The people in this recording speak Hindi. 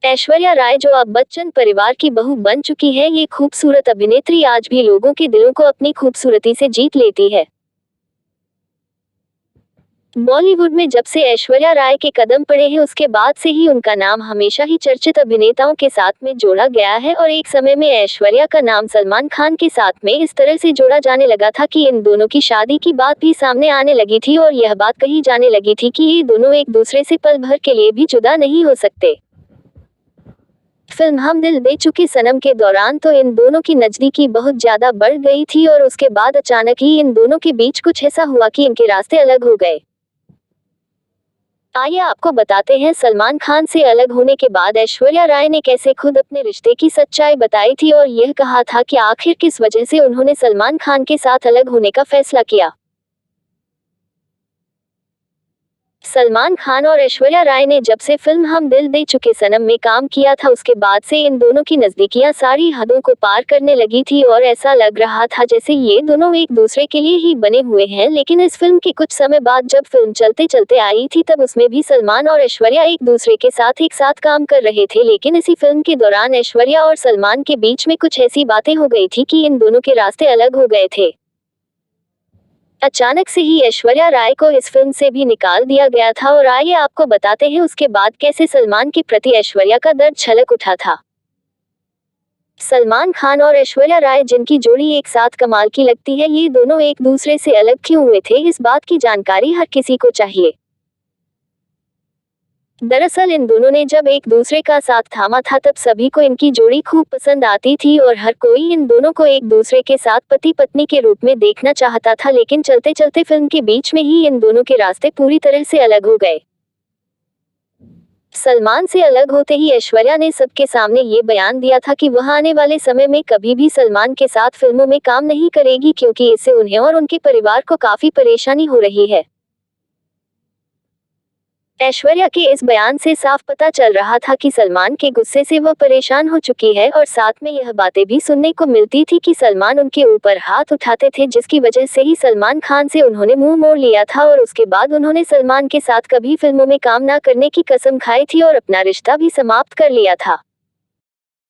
ऐश्वर्या राय जो अब बच्चन परिवार की बहू बन चुकी है, ये खूबसूरत अभिनेत्री आज भी लोगों के दिलों को अपनी खूबसूरती से जीत लेती है। बॉलीवुड में जब से ऐश्वर्या राय के कदम पड़े हैं, उसके बाद से ही उनका नाम हमेशा ही चर्चित अभिनेताओं के साथ में जोड़ा गया है और एक समय में ऐश्वर्या का नाम सलमान खान के साथ में इस तरह से जोड़ा जाने लगा था कि इन दोनों की शादी की बात भी सामने आने लगी थी और यह बात कही जाने लगी थी कि ये दोनों एक दूसरे से पल भर के लिए भी जुदा नहीं हो सकते। फिल्म हम दिल दे चुके सनम के दौरान तो इन दोनों की नजदीकी बहुत ज्यादा बढ़ गई थी और उसके बाद अचानक ही इन दोनों के बीच कुछ ऐसा हुआ कि इनके रास्ते अलग हो गए। आइए आपको बताते हैं सलमान खान से अलग होने के बाद ऐश्वर्या राय ने कैसे खुद अपने रिश्ते की सच्चाई बताई थी और यह कहा था कि आखिर किस वजह से उन्होंने सलमान खान के साथ अलग होने का फैसला किया। सलमान खान और ऐश्वर्या राय ने जब से फिल्म हम दिल दे चुके सनम में काम किया था, उसके बाद से इन दोनों की नजदीकियां सारी हदों को पार करने लगी थी और ऐसा लग रहा था जैसे ये दोनों एक दूसरे के लिए ही बने हुए हैं। लेकिन इस फिल्म के कुछ समय बाद जब फिल्म चलते चलते आई थी, तब उसमें भी सलमान और ऐश्वर्या एक दूसरे के साथ एक साथ काम कर रहे थे। लेकिन इसी फिल्म के दौरान ऐश्वर्या और सलमान के बीच में कुछ ऐसी बातें हो गई थी कि इन दोनों के रास्ते अलग हो गए थे। अचानक से ही ऐश्वर्या राय को इस फिल्म से भी निकाल दिया गया था और आइए आपको बताते हैं उसके बाद कैसे सलमान के प्रति ऐश्वर्या का दर्द छलक उठा था। सलमान खान और ऐश्वर्या राय जिनकी जोड़ी एक साथ कमाल की लगती है, ये दोनों एक दूसरे से अलग क्यों हुए थे, इस बात की जानकारी हर किसी को चाहिए। दरअसल इन दोनों ने जब एक दूसरे का साथ थामा था, तब सभी को इनकी जोड़ी खूब पसंद आती थी और हर कोई इन दोनों को एक दूसरे के साथ पति पत्नी के रूप में देखना चाहता था। लेकिन चलते चलते फिल्म के बीच में ही इन दोनों के रास्ते पूरी तरह से अलग हो गए। सलमान से अलग होते ही ऐश्वर्या ने सबके सामने ये बयान दिया था कि वह आने वाले समय में कभी भी सलमान के साथ फिल्मों में काम नहीं करेगी, क्योंकि इससे उन्हें और उनके परिवार को काफी परेशानी हो रही है। ऐश्वर्या के इस बयान से साफ पता चल रहा था कि सलमान के गुस्से से वह परेशान हो चुकी है और साथ में यह बातें भी सुनने को मिलती थी कि सलमान उनके ऊपर हाथ उठाते थे, जिसकी वजह से ही सलमान खान से उन्होंने मुंह मोड़ लिया था और उसके बाद उन्होंने सलमान के साथ कभी फिल्मों में काम ना करने की कसम खाई थी और अपना रिश्ता भी समाप्त कर लिया था।